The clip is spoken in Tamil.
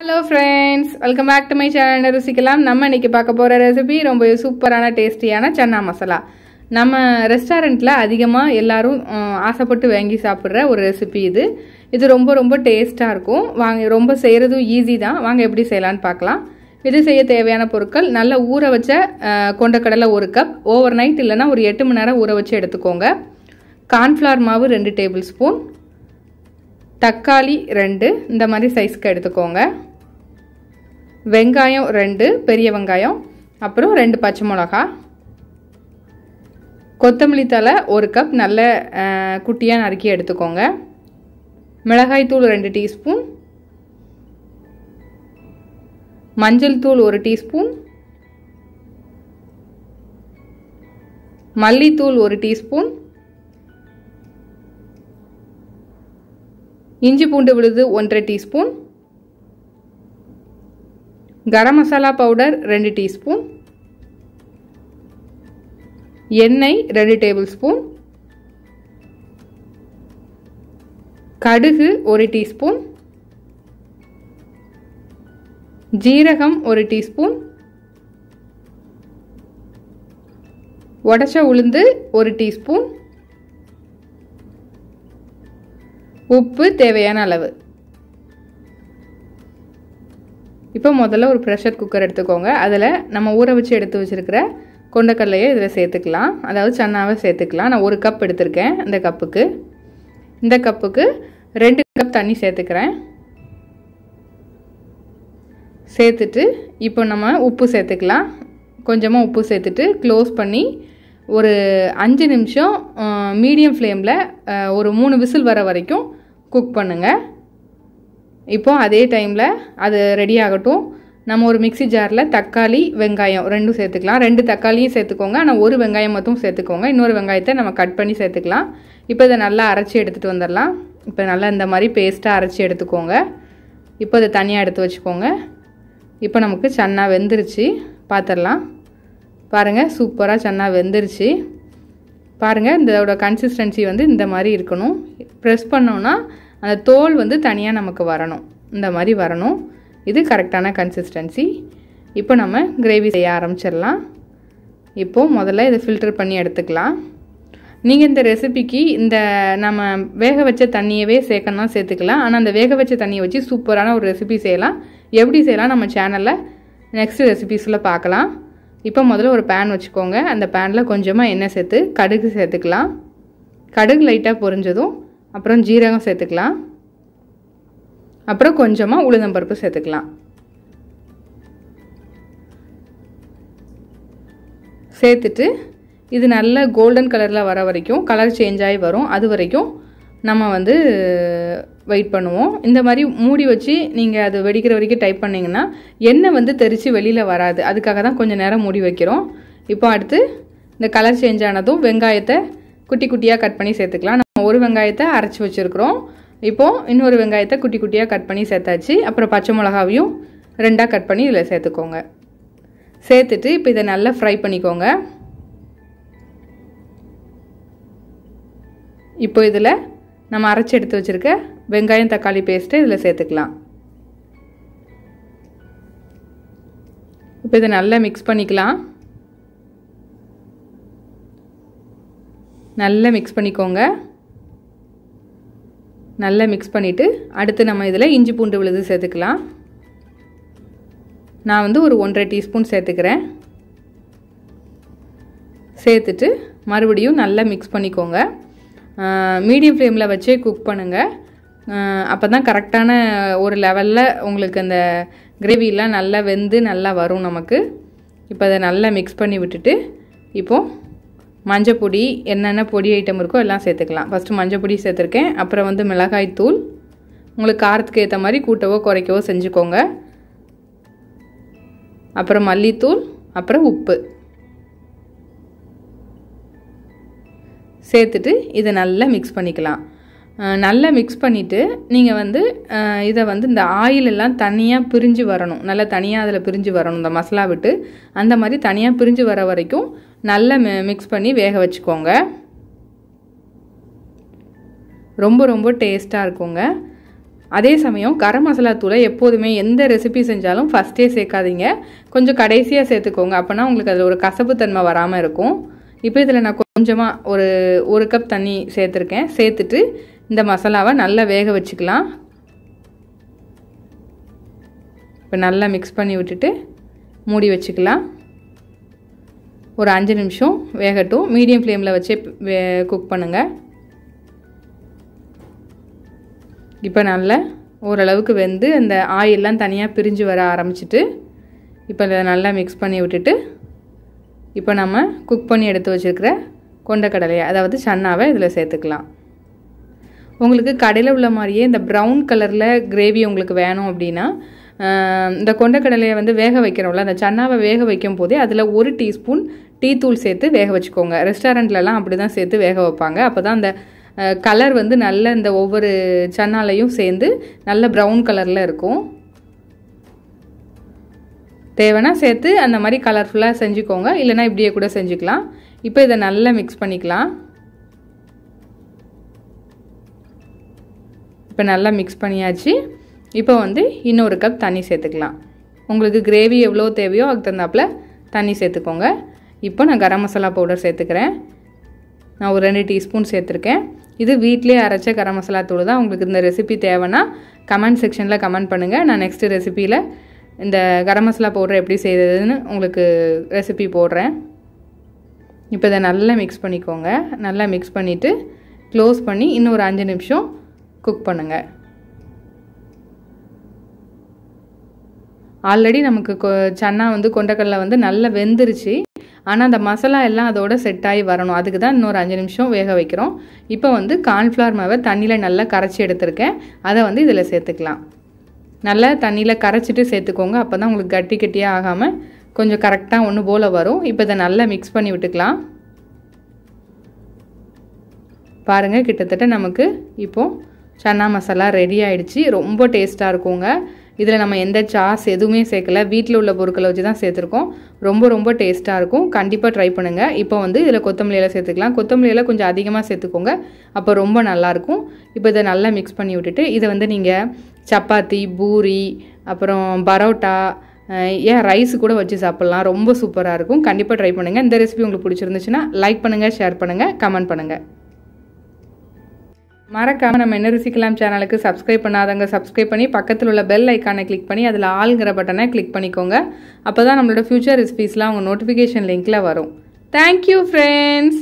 Hello friends, welcome back to my channel. ருசிக்கலாம் நம்ம இன்னைக்கு பார்க்க போற ரெசிபி ரொம்ப சூப்பரான டேஸ்டியான சன்னா மசாலா. நம்ம ரெஸ்டாரன்ட்ல அதிகமா எல்லாரும் ஆசைப்பட்டு வாங்கி சாப்பிடுற ஒரு ரெசிபி இது. இது ரொம்ப டேஸ்டா இருக்கும். வாங்க ரொம்ப செய்யறது ஈஸி தான். வாங்க எப்படி செய்யலாம்னு பார்க்கலாம். இது செய்ய தேவையான பொருட்கள் நல்ல ஊற வச்ச கொண்டக்கடலை 1 கப், ஓவர் நைட் இல்லனா ஒரு 8 மணி நேரம் ஊற வச்சு எடுத்துக்கோங்க. கார்ன்ஃப்ளவர் மாவு 2 டேபிள்ஸ்பூன், தக்காளி 2 இந்த மாதிரி சைஸ்க்கு எடுத்துக்கோங்க. வெங்காயம் 2 பெரிய வெங்காயம், அப்புறம் 2 பச்சை மிளகாய், கொத்தமல்லி தழை 1 கப் நல்ல குட்டியாக நறுக்கி எடுத்துக்கோங்க. மிளகாய் தூள் 2 டீஸ்பூன், மஞ்சள் தூள் 1 டீஸ்பூன், மல்லித்தூள் 1 டீஸ்பூன், இஞ்சி பூண்டு விழுது 1/2 teaspoon, garam masala powder 2 teaspoon, எண்ணெய் 2 டேபிள் ஸ்பூன், கடுகு 1 டீஸ்பூன், ஜீரகம் 1 டீஸ்பூன், உடைச்ச உளுந்து 1 டீஸ்பூன், உப்பு தேவையான அளவு. இப்போ முதல்ல ஒரு ப்ரெஷர் குக்கர் எடுத்துக்கோங்க. அதில் நம்ம ஊற வச்சு எடுத்து வச்சுருக்கிற கொண்டக்கடலையை இதில் சேர்த்துக்கலாம். அதாவது சன்னாவை சேர்த்துக்கலாம். நான் 1 கப் எடுத்திருக்கேன். இந்த கப்புக்கு 2 கப் தண்ணி சேர்த்துக்கிறேன். சேர்த்துட்டு இப்போ நம்ம உப்பு சேர்த்துக்கலாம். கொஞ்சமாக உப்பு சேர்த்துட்டு க்ளோஸ் பண்ணி ஒரு 5 நிமிஷம் மீடியம் ஃப்ளேமில் ஒரு 3 விசில் வர வரைக்கும் குக் பண்ணுங்கள். இப்போது அதே டைமில் அது ரெடி ஆகட்டும். நம்ம ஒரு மிக்சி ஜாரில் தக்காளி வெங்காயம் 2 சேர்த்துக்கலாம். 2 தக்காளியும் சேர்த்துக்கோங்க. ஆனால் 1 வெங்காயம் மட்டும் சேர்த்துக்கோங்க. இன்னொரு வெங்காயத்தை நம்ம கட் பண்ணி சேர்த்துக்கலாம். இப்போ இதை நல்லா அரைச்சி எடுத்துகிட்டு வந்துடலாம். இப்போ நல்லா இந்த மாதிரி பேஸ்ட்டாக அரைச்சி எடுத்துக்கோங்க. இப்போ இதை தனியாக எடுத்து வச்சுக்கோங்க. இப்போ நமக்கு சன்னா வெந்துருச்சு. பார்த்துடலாம். பாருங்கள், சூப்பராக சன்னா வெந்துருச்சு. பாருங்கள், இதோட கன்சிஸ்டன்சி இந்த மாதிரி இருக்கணும். ப்ரெஸ் பண்ணோன்னா அந்த தோல் தனியாக நமக்கு வரணும். இந்த மாதிரி வரணும். இது கரெக்டான கன்சிஸ்டன்சி. இப்போ நம்ம கிரேவி செய்ய ஆரம்பிச்சிடலாம். இப்போது முதல்ல இதை ஃபில்டர் பண்ணி எடுத்துக்கலாம். நீங்கள் இந்த ரெசிபிக்கு இந்த நம்ம வேக வச்ச தண்ணியவே சேர்க்கணும்னா சேர்த்துக்கலாம். ஆனால் அந்த வேக வச்ச தண்ணியை வச்சு சூப்பரான ஒரு ரெசிபி செய்யலாம். எப்படி செய்யலாம் நம்ம சேனலில் நெக்ஸ்ட் ரெசிபிஸில் பார்க்கலாம். இப்போ முதல்ல ஒரு பேன் வச்சுக்கோங்க. அந்த பேனில் கொஞ்சமாக எண்ணெய் சேர்த்து கடுகு சேர்த்துக்கலாம். கடுகு லைட்டாக பொரிஞ்சதும் அப்புறம் ஜீரகம் சேர்த்துக்கலாம். அப்புறம் கொஞ்சமாக உளுந்தம்பருப்பு சேர்த்துக்கலாம். சேர்த்துட்டு இது நல்ல கோல்டன் கலரில் வர வரைக்கும், கலர் சேஞ்ச் ஆகி வரும், அது வரைக்கும் நம்ம வெயிட் பண்ணுவோம். இந்த மாதிரி மூடி வச்சு நீங்கள் அது வெடிக்கிற வரைக்கும் டைப் பண்ணிங்கன்னா எண்ணெய் தெரித்து வெளியில் வராது. அதுக்காக தான் கொஞ்சம் நேரம் மூடி வைக்கிறோம். இப்போ அடுத்து இந்த கலர் சேஞ்ச் ஆனதும் வெங்காயத்தை குட்டி குட்டியாக கட் பண்ணி சேர்த்துக்கலாம். நம்ம ஒரு வெங்காயத்தை அரைச்சி வச்சுருக்கிறோம். இப்போது இன்னொரு வெங்காயத்தை குட்டி குட்டியாக கட் பண்ணி சேர்த்தாச்சு. அப்புறம் பச்சை மிளகாவையும் 2ஆக கட் பண்ணி இதில் சேர்த்துக்கோங்க. சேர்த்துட்டு இப்போ இதை நல்லா ஃப்ரை பண்ணிக்கோங்க. இப்போ இதில் நம்ம அரைச்சி எடுத்து வச்சுருக்க வெங்காயம் தக்காளி பேஸ்ட்டு இதில் சேர்த்துக்கலாம். இப்போ இதை நல்லா மிக்ஸ் பண்ணிக்கலாம். நல்லா மிக்ஸ் பண்ணிக்கோங்க. நல்லா மிக்ஸ் பண்ணிவிட்டு அடுத்து நம்ம இதில் இஞ்சி பூண்டு விழுது சேர்த்துக்கலாம். நான் ஒரு 1.5 டீஸ்பூன் சேர்த்துக்கிறேன். சேர்த்துட்டு மறுபடியும் நல்லா மிக்ஸ் பண்ணிக்கோங்க. மீடியம் ஃப்ளேமில் வச்சே குக் பண்ணுங்கள். அப்போ தான் கரெக்டான ஒரு லெவலில் உங்களுக்கு அந்த கிரேவிலாம் நல்லா வெந்து நல்லா வரும் நமக்கு. இப்போ அதை நல்லா மிக்ஸ் பண்ணி விட்டுட்டு இப்போது மஞ்சள் பொடி, என்னென்ன பொடி ஐட்டம் இருக்கோ எல்லாம் சேர்த்துக்கலாம். ஃபஸ்ட்டு மஞ்சள் பொடி சேர்த்துருக்கேன். அப்புறம் மிளகாய் தூள் உங்களுக்கு காரத்துக்கு ஏற்ற மாதிரி கூட்டவோ குறைக்கவோ செஞ்சுக்கோங்க. அப்புறம் மல்லித்தூள், அப்புறம் உப்பு சேர்த்துட்டு இதை நல்லா மிக்ஸ் பண்ணிக்கலாம். நல்லா மிக்ஸ் பண்ணிவிட்டு நீங்கள் இதை இந்த ஆயிலெல்லாம் தனியாக பிரிஞ்சு வரணும். நல்லா தனியாக அதில் பிரிஞ்சு வரணும் இந்த மசாலா விட்டு. அந்த மாதிரி தனியாக பிரிஞ்சு வர வரைக்கும் நல்லா மிக்ஸ் பண்ணி வேக வச்சுக்கோங்க. ரொம்ப டேஸ்ட்டாக இருக்குங்க. அதே சமயம் கரம் மசாலா தூளை எப்போதுமே எந்த ரெசிபி செஞ்சாலும் ஃபஸ்ட்டே சேர்க்காதீங்க, கொஞ்சம் கடைசியாக சேர்த்துக்கோங்க. அப்போனா உங்களுக்கு அதில் ஒரு கசப்புத்தன்மை வராமல் இருக்கும். இப்போ இதில் நான் கொஞ்சமாக ஒரு கப் தண்ணி சேர்த்துருக்கேன். சேர்த்துட்டு இந்த மசாலாவை நல்லா வேக வச்சுக்கலாம். இப்போ நல்லா மிக்ஸ் பண்ணி விட்டுட்டு மூடி வச்சுக்கலாம். ஒரு 5 நிமிஷம் வேகட்டும். மீடியம் ஃப்ளேமில் வச்சு குக் பண்ணுங்கள். இப்போ நல்லா ஓரளவுக்கு வெந்து அந்த ஆயிலெலாம் தனியாக பிரிஞ்சு வர ஆரம்பிச்சிட்டு இப்போ இதை நல்லா மிக்ஸ் பண்ணி விட்டுட்டு இப்போ நம்ம குக் பண்ணி எடுத்து வச்சுருக்கிற கொண்டக்கடலையை, அதாவது சன்னாவை இதில் சேர்த்துக்கலாம். உங்களுக்கு கடையில் உள்ள மாதிரியே இந்த ப்ரௌன் கலரில் கிரேவி உங்களுக்கு வேணும் அப்படின்னா இந்த கொண்டக்கடலையை வந்து வேக வைக்கிறோம்ல, அந்த சன்னாவை வேக வைக்கும் போதே அதில் 1 டீஸ்பூன் டீ தூள் சேர்த்து வேக வச்சுக்கோங்க. ரெஸ்டாரண்ட்லலாம் அப்படி தான் சேர்த்து வேக வைப்பாங்க. அப்போ தான் அந்த கலர் வந்து நல்ல இந்த ஒவ்வொரு சன்னாலையும் சேர்ந்து நல்ல ப்ரௌன் கலரில் இருக்கும். தேவைன்னா சேர்த்து அந்த மாதிரி கலர்ஃபுல்லாக செஞ்சுக்கோங்க, இல்லைனா இப்படியே கூட செஞ்சுக்கலாம். இப்போ இதை நல்லா மிக்ஸ் பண்ணிக்கலாம். இப்போ நல்லா மிக்ஸ் பண்ணியாச்சு. இப்போ வந்து இன்னொரு கப் தண்ணி சேர்த்துக்கலாம். உங்களுக்கு கிரேவி எவ்வளோ தேவையோ அதுக்கு தகுந்தாப்புல தண்ணி சேர்த்துக்கோங்க. இப்போ நான் கரம் மசாலா பவுடர் சேர்த்துக்கிறேன். நான் ஒரு 2 டீஸ்பூன் சேர்த்துருக்கேன். இது வீட்டிலே அரைச்ச கரம் மசாலா தூள் தான். உங்களுக்கு இந்த ரெசிபி தேவைன்னா கமெண்ட் செக்ஷனில் கமெண்ட் பண்ணுங்கள். நான் நெக்ஸ்ட்டு ரெசிப்பியில் இந்த கரம் மசாலா பவுடர் எப்படி செய்கிறதுன்னு உங்களுக்கு ரெசிபி போடுறேன். இப்போ இதை நல்லா மிக்ஸ் பண்ணிக்கோங்க. நல்லா மிக்ஸ் பண்ணிவிட்டு க்ளோஸ் பண்ணி இன்னும் ஒரு 5 நிமிஷம் குக் பண்ணுங்கள். ஆல்ரெடி நமக்கு சன்னா வந்து கொண்டக்கடலை வந்து நல்லா வெந்துருச்சு. ஆனால் அந்த மசாலா எல்லாம் அதோட செட் ஆகி வரணும். அதுக்கு தான் இன்னொரு 5 நிமிஷம் வேக வைக்கிறோம். இப்போ வந்து கார்ன்ஃப்ளவர் மாவை தண்ணியில் நல்லா கரைச்சி எடுத்துருக்கேன். அதை வந்து இதில் சேர்த்துக்கலாம். நல்லா தண்ணியில் கரைச்சிட்டு சேர்த்துக்கோங்க. அப்போ தான் உங்களுக்கு கட்டி கட்டியாக ஆகாமல் கொஞ்சம் கரெக்டாக ஒன்று போல் வரும். இப்போ இதை நல்லா மிக்ஸ் பண்ணி விட்டுக்கலாம். பாருங்கள், கிட்டத்தட்ட நமக்கு இப்போது சன்னா மசாலா ரெடி ஆகிடுச்சு. ரொம்ப டேஸ்ட்டாக இருக்குங்க. இதில் நம்ம எந்த சாஸ் எதுவுமே சேர்க்கல, வீட்டில் உள்ள பொருட்களை வச்சு தான் சேர்த்துருக்கோம். ரொம்ப ரொம்ப டேஸ்ட்டாக இருக்கும். கண்டிப்பாக ட்ரை பண்ணுங்கள். இப்போ வந்து இதில் கொத்தமல்லியெல்லாம் சேர்த்துக்கலாம். கொத்தமல்லியெல்லாம் கொஞ்சம் அதிகமாக சேர்த்துக்கோங்க, அப்போ ரொம்ப நல்லாயிருக்கும். இப்போ இதை நல்லா மிக்ஸ் பண்ணி விட்டுட்டு இதை வந்து நீங்கள் சப்பாத்தி, பூரி, அப்புறம் பரோட்டா, ஏன் ரைஸ் கூட வச்சு சாப்பிட்லாம். ரொம்ப சூப்பராக இருக்கும். கண்டிப்பாக ட்ரை பண்ணுங்கள். இந்த ரெசிபி உங்களுக்கு பிடிச்சிருந்துச்சுன்னா லைக் பண்ணுங்கள், ஷேர் பண்ணுங்கள், கமெண்ட் பண்ணுங்கள். மறக்காமல் நம்ம என்ன ருசிக்கலாம் சேனலுக்கு சப்ஸ்கிரைப் பண்ணாதவங்க சப்ஸ்கிரைப் பண்ணி பக்கத்தில் உள்ள பெல் ஐக்கானை கிளிக் பண்ணி அதில் ஆளுங்கிற பட்டனை கிளிக் பண்ணிக்கோங்க. அப்போ தான் நம்மளோட ஃபியூச்சர் ரெசிபீஸ்லாம் உங்கள் நோட்டிஃபிகேஷன் லிங்க்கில் வரும். Thank you friends.